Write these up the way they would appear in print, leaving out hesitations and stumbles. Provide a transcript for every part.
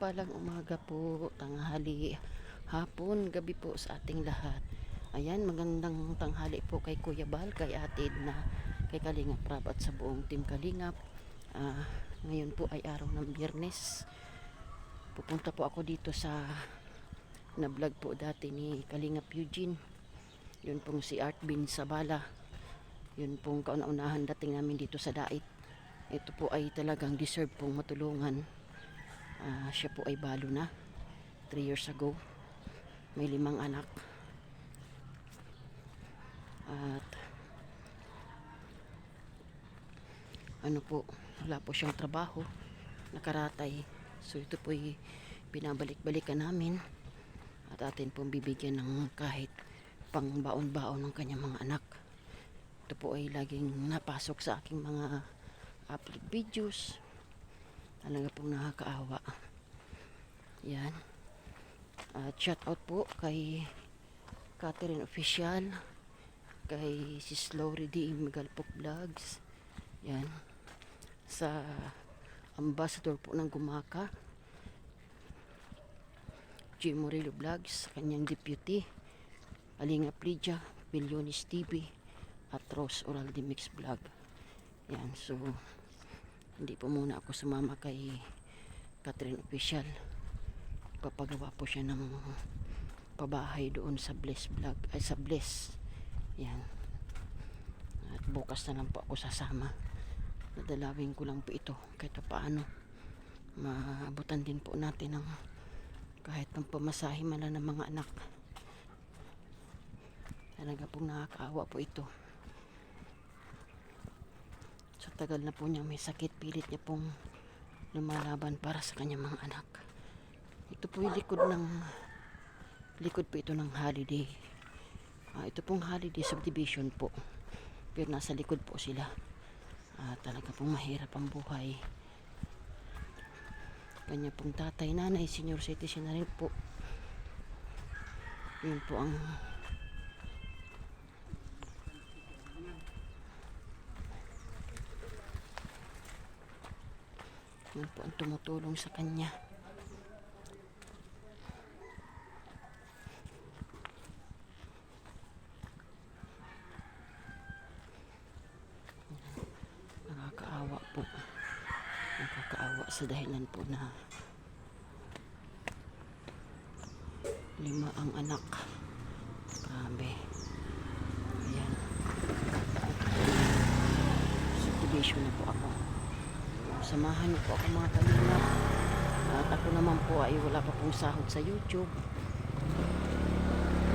mapagpalang umaga po, tanghali, hapon, gabi po sa ating lahat. Ayan, magandang tanghali po kay Kuya Bal, kay Ate Edna, kay Kalingap Rab at sa buong Team Kalingap. Ngayon po ay araw ng Biyernes. Pupunta po ako dito sa na-vlog po dati ni Kalingap Eugene. Yun pong si Art Bin Sabala. Yun pong kauna-unahan dating namin dito sa Dait. Ito po ay talagang deserve pong matulungan. Siya po ay balo na 3 years ago, may 5 anak at ano po, wala po siyang trabaho, nakaratay. So ito po ay pinabalik-balikan namin at atin pong bibigyan ng kahit pang baon-baon ng kanyang mga anak. Ito po ay laging napasok sa aking mga upload videos. Talaga pong nakakaawa. Yan. At shout out po kay Catherine Official, kay Sis Lori D. Megalpok Vlogs. Yan. Sa ambassador po ng Gumaka, G. Morello Vlogs, kanyang deputy, Alinga Plidja, Billionis TV, at Rose Oral de Mix Vlog. Yan. So, hindi po muna ako sumama kay Catherine Official. Papagawa po siya ng pabahay doon sa Bless Vlog, ay sa Bless. Yan. At bukas na lang po ako sasama. Nadalawin ko lang po ito kahit paano. Maabutan din po natin ng kahit ng pamasahe man lang ng mga anak. Talaga pong nakakaawa po ito. Sa tagal na po niya may sakit, pilit niya pong lumalaban para sa kanyang mga anak. Ito po yung likod po ito ng Holiday. Ito pong Holiday subdivision po, pero nasa likod po sila. Talaga pong mahirap ang buhay. Kanya pong tatay, nanay, senior citizen na rin po. Yun po ang yun po ang tumutulong sa kanya. Nakakaawa po. Nakakaawa sa dahilan po na 5 ang anak. Grabe. Ayan. Subdivision na po ako. Samahan niyo po ako mga kalina. At ako naman po ay wala pa pong sahod sa YouTube.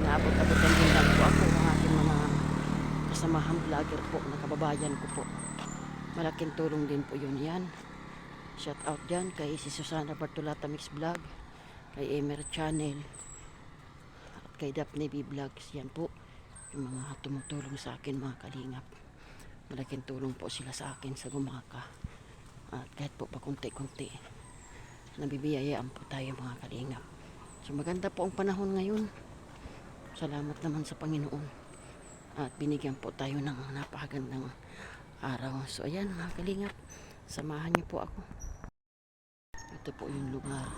Naabot-abotan din lang po ako ng aking mga kasamahan vlogger po, na kababayan ko po. Malaking tulong din po yun. Yan. Shout out dyan kay si Susana Bartolata Mix Vlog, kay Emer Channel, at kay Daphne B Vlogs. Yan po yung mga tumutulong sa akin mga kalingap. Malaking tulong po sila sa akin sa Gumaka. At kahit po pa konti-konti, nabibiyayaan po tayo mga kalingap. So maganda po ang panahon ngayon. Salamat naman sa Panginoon. At binigyan po tayo ng napakagandang araw. So ayan mga kalingap, samahan niyo po ako. Ito po yung lugar.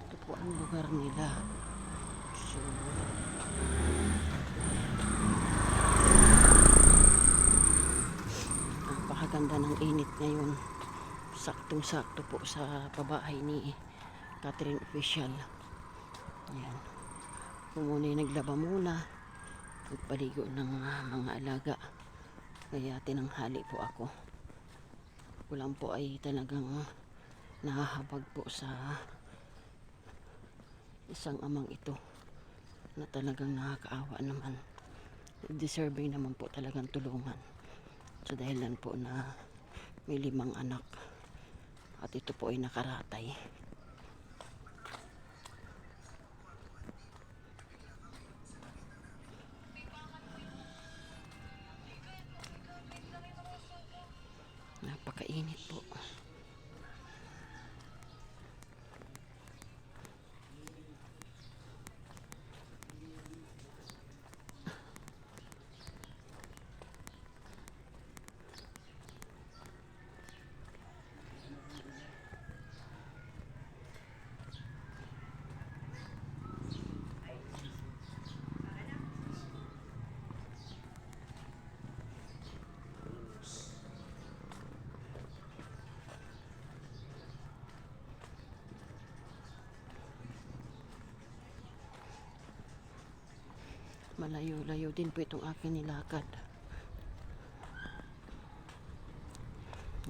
Ito po ang lugar nila. So napakaganda ng init ngayon. Saktong-sakto po sa pabahay ni Catherine Official. Ayan. Pumunay naglaba muna. Nagpaligo ng mga alaga. Kaya tinanghali po ako. Kulang po ay talagang nahahabag po sa isang amang ito na talagang nakakaawa naman. Deserving naman po talagang tulungan. So dahilan po na may 5 anak at ito po ay nakaratay. Napakainit po. Malayo-layo din po itong aking nilakad.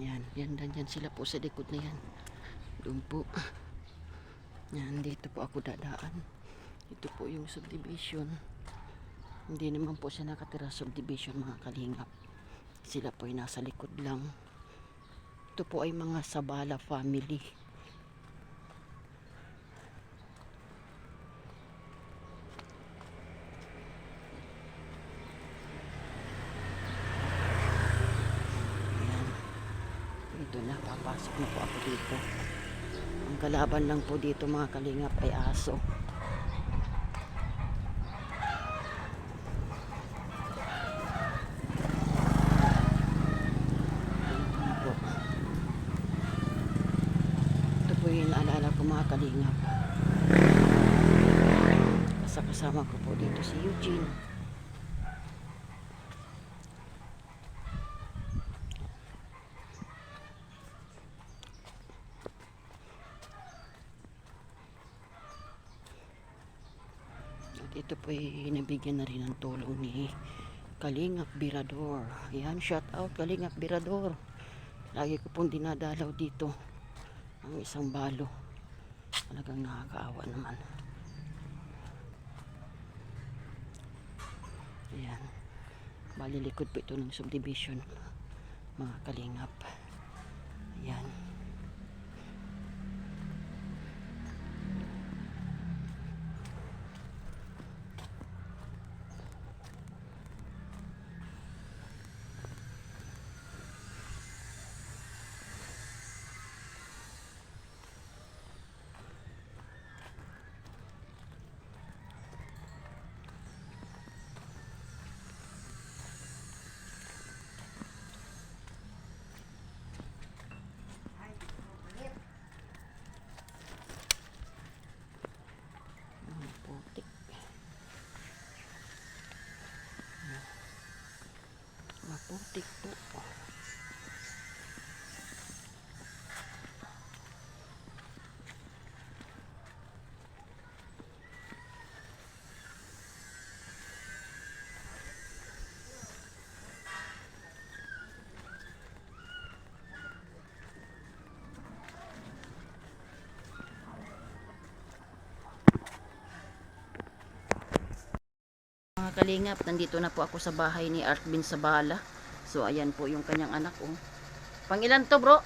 Yan, yan sila po sa likod na yan. Doon po. Yan, dito po ako dadaan. Ito po yung subdivision. Hindi naman po siya nakatira sa subdivision, mga kalingap. Sila po ay nasa likod lang. Ito po ay mga Sabala family. Ayan. Dito na, papasok na po ako dito. Ang kalaban lang po dito, mga kalingap, ay aso. Ito po yung naalala ko, mga kalingap. Kasama ko po dito si Eugene. At ito po ay nabigyan na rin ng tulong ni Kalingap Birador. Ayan, shout out Kalingap Birador. Lagi ko pong dinadalaw dito ang isang balo. Talagang nakakaawa naman. Ayan. Balilikod po ito ng subdivision, mga kalingap. Ayan. Putik. Maputik po. Mga kalingap, nandito na po ako sa bahay ni Arvin Sabala. So ayan po yung kanyang anak, oh. Pangilan to, bro?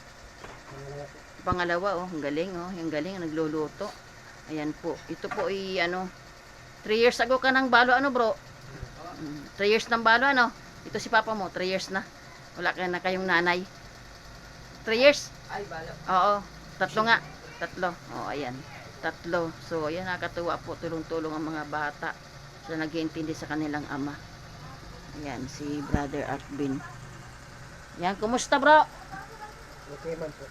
Pangalawa, oh. Ang galing, oh. Ang galing, nagluluto. Ayan po. Ito po ay ano, 3 years ago ka ng balo, ano, bro? 3 years ng balo, ano? Ito si papa mo, 3 years na. Wala ka na kayong nanay. 3 years? Ay, balo. Oo. 3 nga. 3. Oh, ayan. 3. So ayan, nakakatuwa po. Tulong-tulong ang mga bata. Sila nag-iintindi sa kanilang ama. Ayan, si Brother Arvin. Yan, kumusta, bro? Okay man po.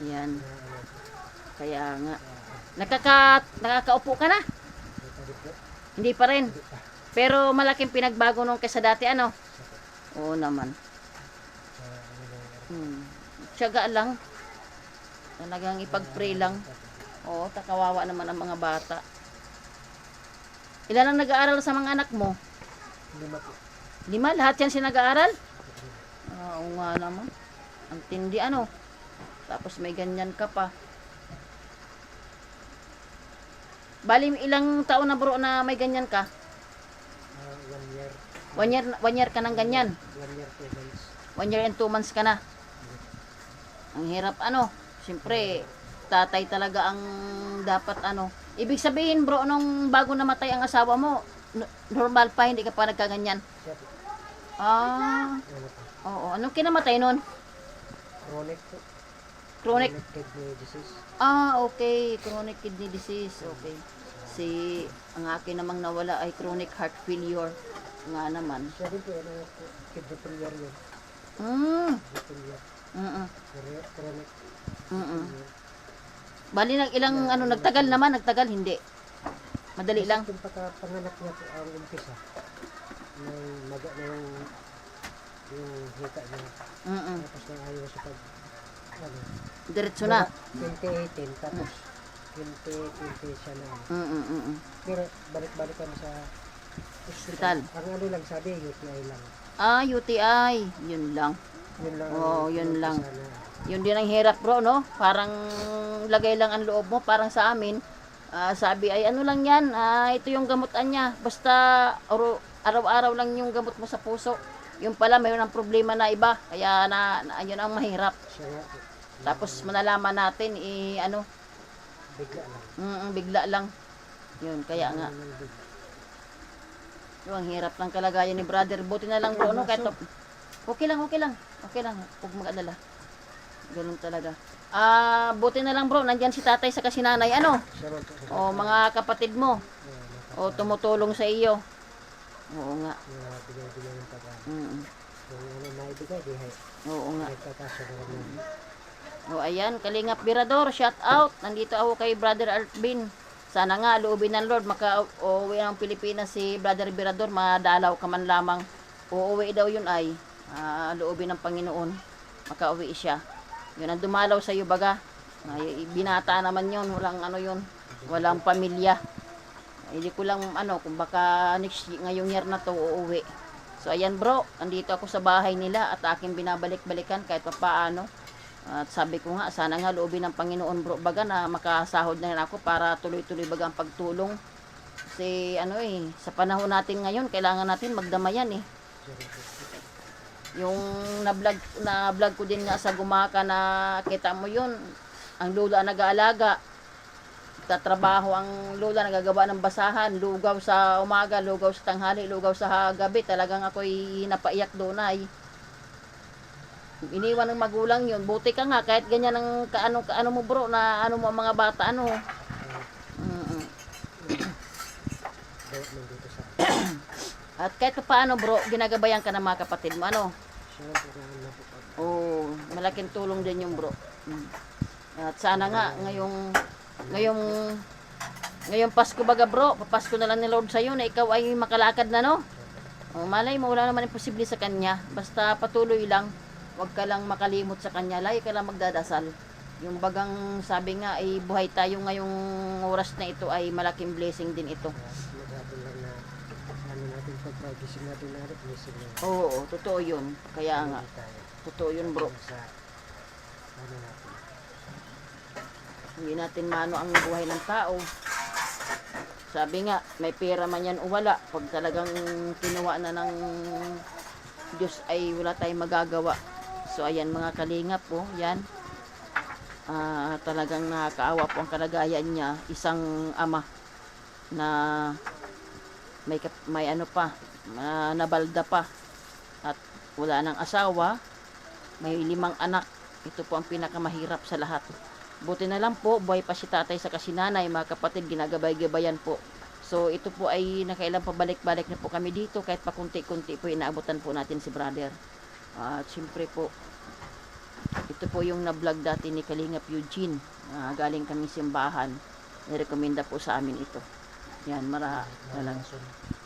Yan. Kaya nga. Nakakaupo ka na? Hindi pa rin. Pero malaking pinagbago nung kaysa dati, ano? Oo naman. Tiyaga lang. Talagang ipag-pray lang. Oo, takawawa naman ang mga bata. Ilan ang nag-aaral sa mga anak mo? 5 po. 5? Lahat yan siya nag-aaral? Oo nga naman. Ang tindi, ano? Tapos may ganyan ka pa. Bali, ilang taon na, bro, na may ganyan ka? 1 year. 1 year ka ng ganyan? 1 year 2 months. 1 year and 2 months ka na? Ang hirap, ano? Siyempre, tatay talaga ang dapat, ano? Ibig sabihin, bro, nung bago namatay ang asawa mo, normal pa, hindi ka pa nagkaganyan? Siya po. Ah, Ano po? oo. Anong kinamatay nun? Chronic po. Chronic? kidney disease. Ah, okay. Chronic kidney disease. Okay. Si, ang akin namang nawala ay chronic heart failure. Nga naman. Siya din po, ano po, kidney failure yun. Mm. Kidney failure. Mm. Chronic. Mm. Bali ilang ano nagtagal hindi. Madali lang. Yung pagkapanganak niya po ang umpisa. Nung maga na yung hita niya. Mm. Tapos nang ayaw siya pag ano. Diretso na. 2018 tapos 2020 siya na. Mm. Pero balik-balik kami sa Hospital. Ang ano lang sabi, UTI lang. Ah, UTI. Yun lang. Yun lang. Oo, yun lang. Sana. Yun din ang hirap bro, no? Parang lagay lang ang loob mo. Parang sa amin, sabi ay ano lang yan, ito yung gamutan niya. Basta araw-araw lang yung gamot mo sa puso. Yung pala, mayroon ng problema na iba. Kaya yun ang mahirap. Siya nga, Tapos manalaman natin, ano, bigla lang. bigla lang. Yun, kaya nga. Yung ang hirap ng kalagayan ni brother. Buti na lang bro, no? Kahit okay lang. Huwag mag-alala. Ganun talaga. Buti na lang bro, nandyan si tatay sa kasinanay. Ano? Siya man po. O mga kapatid mo. O tumutulong sa iyo. Oo nga. Bigay ng pag Kung ano maibigay, di hay. Oo nga. Nagkakasya na lang. O ayan, Kalingap Birador, shout out. Nandito ako kay Brother Artbin. Sana nga, loobin ng Lord, maka-uwi ng Pilipinas si Brother Birador, madalaw ka man lamang. Uuwi daw yun ay, loobin ng Panginoon, makauwi siya. Yun ang dumalaw sa iyo baga. Binata naman yun, walang ano yun, walang pamilya. Hindi ko lang kung baka ngayong year na to uuwi. So ayan bro, andito ako sa bahay nila at aking binabalik-balikan kahit pa paano. At sabi ko nga, sana nga loobin ng Panginoon bro baga na makasahod na rin ako para tuloy-tuloy baga ang pagtulong. Kasi sa panahon natin ngayon, kailangan natin magdamayan eh. Yung na-vlog ko din nga sa Gumaka na kita mo yun, ang lula nag-aalaga. Tatrabaho ang lola, nagagawa ng basahan, lugaw sa umaga, lugaw sa tanghali, lugaw sa gabi. Talagang ako'y napaiyak doon ay. Iniwan ng magulang yun. Buti ka nga, kahit ganyan ang kaano mo bro, na ano mo ang mga bata, At kahit paano bro, ginagabayan ka ng mga kapatid mo, Oh, malaking tulong din yung bro. At sana nga, ngayong Pasko baga bro, papasko na lang ni Lord sa'yo na ikaw ay makalakad na no. Malay mo, wala naman imposible sa Kanya. Basta patuloy lang, huwag ka lang makalimot sa Kanya, lagi ka lang magdadasal. Yung bagang sabi nga ay buhay tayo ngayong oras na ito ay malaking blessing din ito. Pag-gising natin blessing na. Oo, totoo yun. Kaya nga, totoo yun bro. Hindi natin mano ang buhay ng tao. Sabi nga, may pera man yan o wala. Pag talagang kinuha na ng Diyos ay wala tayong magagawa. So ayan mga kalingap po, yan. Talagang nakakaawa po ang kalagayan niya. Isang ama na may ano pa, nabalda pa. At wala ng asawa. May 5 anak. Ito po ang pinakamahirap sa lahat. Buti na lang po, buhay pa si tatay sa kasinanay, mga kapatid, ginagabay-gabayan po. So, ito po ay nakailang pabalik-balik na po kami dito, kahit pa kunti-kunti po, inaabutan po natin si brother. At siyempre po, ito po yung na-vlog dati ni Kalingap Eugene. Galing kami simbahan. Nirekomenda po sa amin ito. Yan, lang.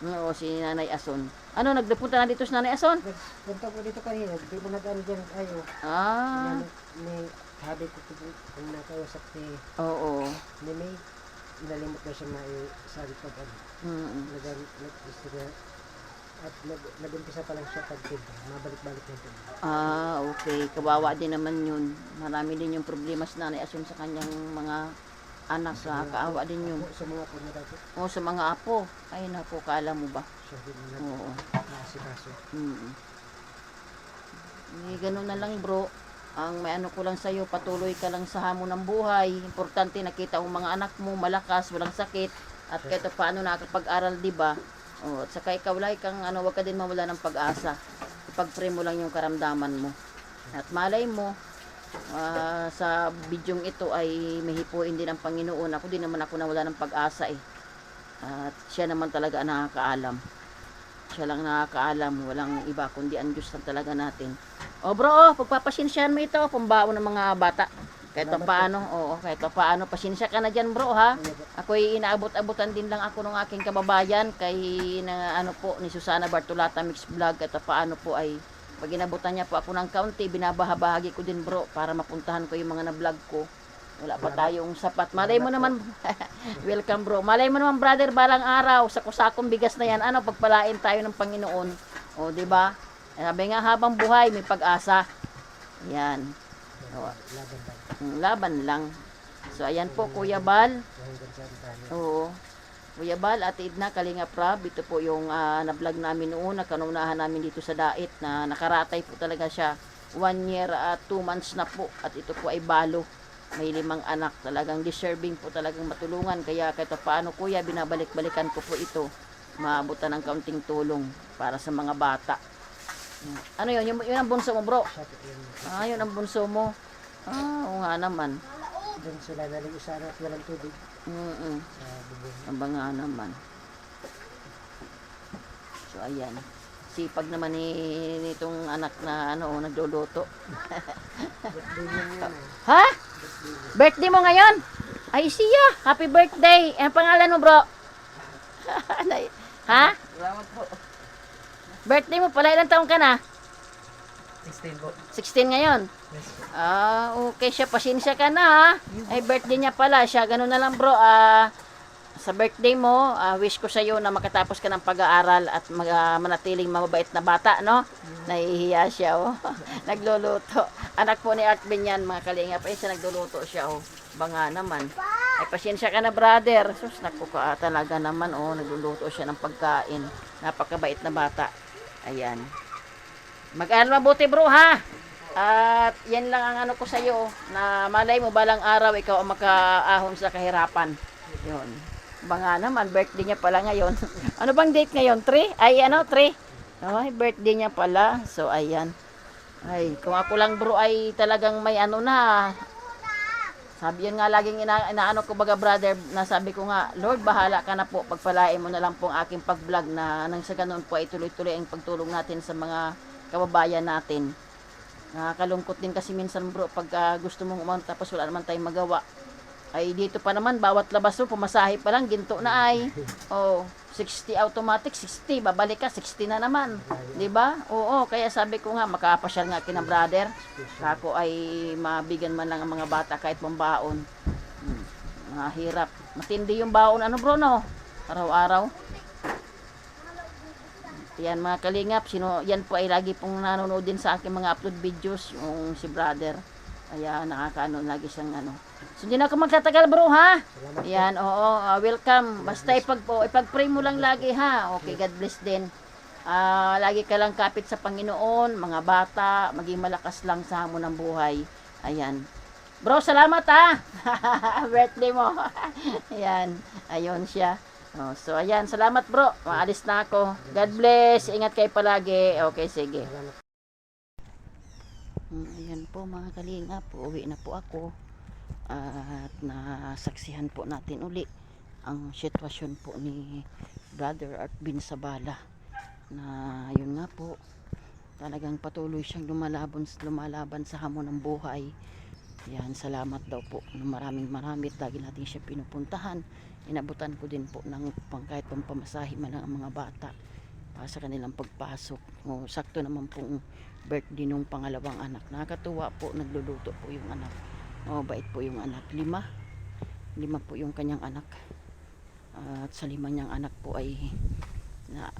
Oo, si Nanay Ason. Ano, nagpunta na dito si Nanay Ason? Punta po dito kanina, di mo nag-ano dyan, ayo. May sabi ko kung nakausap Oo. ni May, inalimot na siya sabi pag at nag-umpisa pa lang siya pag-tinda, mabalik-balik na ito. Okay. Kawawa din naman yun. Marami din yung problema si Nanay Ason sa kanyang mga anak. Kaawa din yun. Sa mga apo niya dati? Oo, sa mga apo. Ay, naku, kala mo ba? Siya din na kaso. Ganun na lang bro. Ang may ano ko lang sa'yo, patuloy ka lang sa hamon ng buhay. Importante nakita ang mga anak mo, malakas, walang sakit. At kahit paano nakakapag-aral, diba? At saka ikaw lang kang wag ka din mawala ng pag-asa. Ipag-pray mo lang yung karamdaman mo. At malay mo, sa bidyong ito ay mahipuin din ang Panginoon. Ako din naman ako nawala ng pag-asa eh. At siya naman talaga ang nakakaalam. Siya lang nakakaalam, walang iba kundi ang Diyos lang talaga natin. Bro, pagpapasensyahan mo ito, pambaon ng mga bata. Kahit pa paano, pasensya ka na dyan bro ha. Ako'y inaabot-abutan din lang ako ng aking kababayan kay ni Susana Bartolata Mix Vlog. Kahit pa paano po ay pag inabutan niya po ako ng kaunti, binabahabahagi ko din bro para mapuntahan ko yung mga na-vlog ko. Wala pa tayong sapat. Malay mo naman, welcome bro. Malay mo naman brother, balang araw, sa kusakong bigas na yan, ano, pagpalain tayo ng Panginoon. O, di ba? Sabi nga, habang buhay, may pag-asa. Yan. O, Laban lang. laban lang. So, ayan po, Kuya Bal. Hanggang saan tayo. Oo. Kuya Bal, Ate Edna, Kalinga Prab, ito po yung na-vlog namin noon, nakanunahan namin dito sa Dait, na nakaratay po talaga siya. 1 year at 2 months na po, at ito po ay balo. May 5 anak, talagang deserving po talagang matulungan, kaya kahit paano kuya, binabalik-balikan ko po ito, maabutan ng kaunting tulong para sa mga bata. Ano yun? Yun ang bunso mo bro? Siya po yung Yun ang bunso mo. Oo nga naman. doon sila naligisan at walang tubig sa bubong. Ang nga naman. So ayan. Sipag naman nitong anak na ano, nagluluto. Birthday niya ngayon eh. Ha? Birthday mo ngayon? Ay siya, happy birthday. Ang pangalan mo bro? Ha? Salamat po. Birthday mo pala, ilang taon ka na? 16 po. 16 ngayon? Yes po. Okay siya, pasensya ka na ha. Ay birthday niya pala siya, ganun na lang bro. Sa birthday mo, wish ko sa iyo na makatapos ka ng pag-aaral at manatiling mababait na bata, no? Nahihiya siya, oh. Nagluluto. Anak po ni Art Ben yan, mga kalingap. Ay, siya nagluluto siya, oh. Banga naman. Ay, pasensya ka na, brother. Sus, naku ka talaga naman, oh. Nagluluto siya ng pagkain. Napakabait na bata. Ayan. Mag-aaral mabuti, bro, ha? At yan lang ang ano ko sa iyo, na malay mo balang araw ikaw ang makaahon sa kahirapan. Yun. Banga naman, birthday niya pala ngayon. Ano bang date ngayon? 3? Ay, ano, 3? Ay, birthday niya pala. So, ayan. Ay, kung ako lang bro ay talagang may ano na. Sabi yun nga, laging inaano ko baga brother, na sabi ko nga, Lord, bahala ka na po. Pagpalain mo na lang po ang aking pag-vlog na nang sa ganun po ay tuloy-tuloy ang pagtulong natin sa mga kababayan natin. Nakakalungkot din kasi minsan bro, pag gusto mong umano tapos wala naman tayong magawa. Ay dito pa naman, bawat labas mo, pumasahe pa lang, ginto na ay. Oh, 60 automatic, 60, babalik ka, 60 na naman. 'Di ba? Oo, kaya sabi ko nga, makapasyal nga kina brother. Kako ay mabigyan man lang ang mga bata kahit pambaon. Mahirap. Matindi yung baon, ano bro, no? Araw-araw. Yan mga kalingap, yan po ay lagi pong nanonood din sa aking mga upload videos, yung si brother. Kaya nakakaano lagi siyang ano. So hindi na ako magtatagal bro ha. Yan, oo, welcome. Basta ipag-pray mo lang lagi ha. Okay, God bless din. Lagi ka lang kapit sa Panginoon, mga bata, maging malakas lang sa hamon ng buhay. Ayan. Bro, salamat ha. Birthday mo. Ayan, ayon siya. Oh, so ayan, salamat bro. Maalis na ako. God bless. Ingat kayo palagi. Okay, sige. Ayan po mga kalingap, uuwi na po ako. At nasaksihan po natin uli ang sitwasyon po ni Brother Art Bin Sabala. Na yun nga po, talagang patuloy siyang lumalaban sa hamon ng buhay. Yan, salamat daw po. Maraming lagi natin siya pinupuntahan. Inabutan ko din po ng kahit pampamasahe man lang ang mga bata para sa kanilang pagpasok. Sakto naman pong birthday nung pangalawang anak. Nakakatuwa po, nagluluto po yung anak. Bait po yung anak. 5 po yung kanyang anak. At sa 5 niyang anak po ay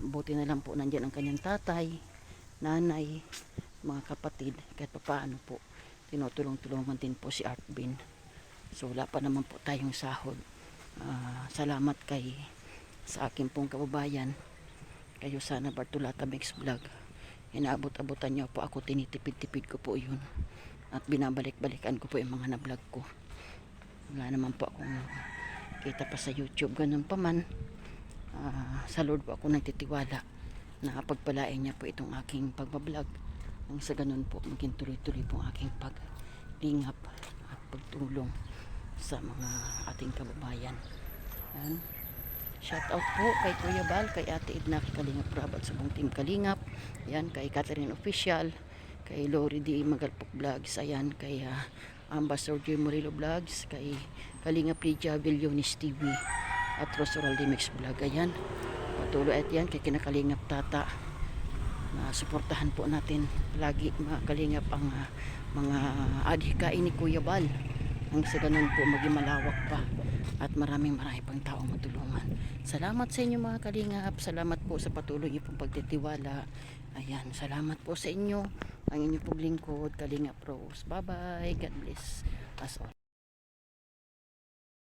buti na lang po nandyan ang kanyang tatay, nanay, mga kapatid. Kahit paano po tinutulong-tulungan din po si Art Bin. So wala pa naman po tayong sahod. Salamat sa akin pong kababayan, kayo sana Bartolata Mix Vlog. Inaabot-abutan niyo po ako, tinitipid-tipid ko po yun at binabalik-balikan ko po yung mga na-vlog ko. Wala naman po akong kita pa sa YouTube, ganun pa man. Sa Lord po ako nagtitiwala na pagpalain niya po itong aking pagbablog nang sa ganun po maging tuloy-tuloy po ang aking paglingap at pagtulong sa mga ating kababayan. Yan. Shout out po kay Kuya Bal, kay Ate Edna, kay Kalingap Rabat sa buong team Kalingap. Yan, kay Catherine Official, kay Lori D. Magalpok Vlogs, ayan, kay Ambassador J. Murillo Vlogs, kay Kalingap Lydia Villonis TV at Rosoral Mix Vlog. Ayan, patuloy at yan kay Kinakalingap Tata. Suportahan po natin lagi mga kalingap ang mga adhikain ni Kuya Bal. Hanggang sa ganun po maging malawak pa at marami pang taong matulungan. Salamat sa inyo mga kalingap. Salamat po sa patuloy niyo pong pagtitiwala. Ayan, salamat po sa inyo. Ang inyong pong lingkod, Kalingap Rose. Bye bye. God bless us all.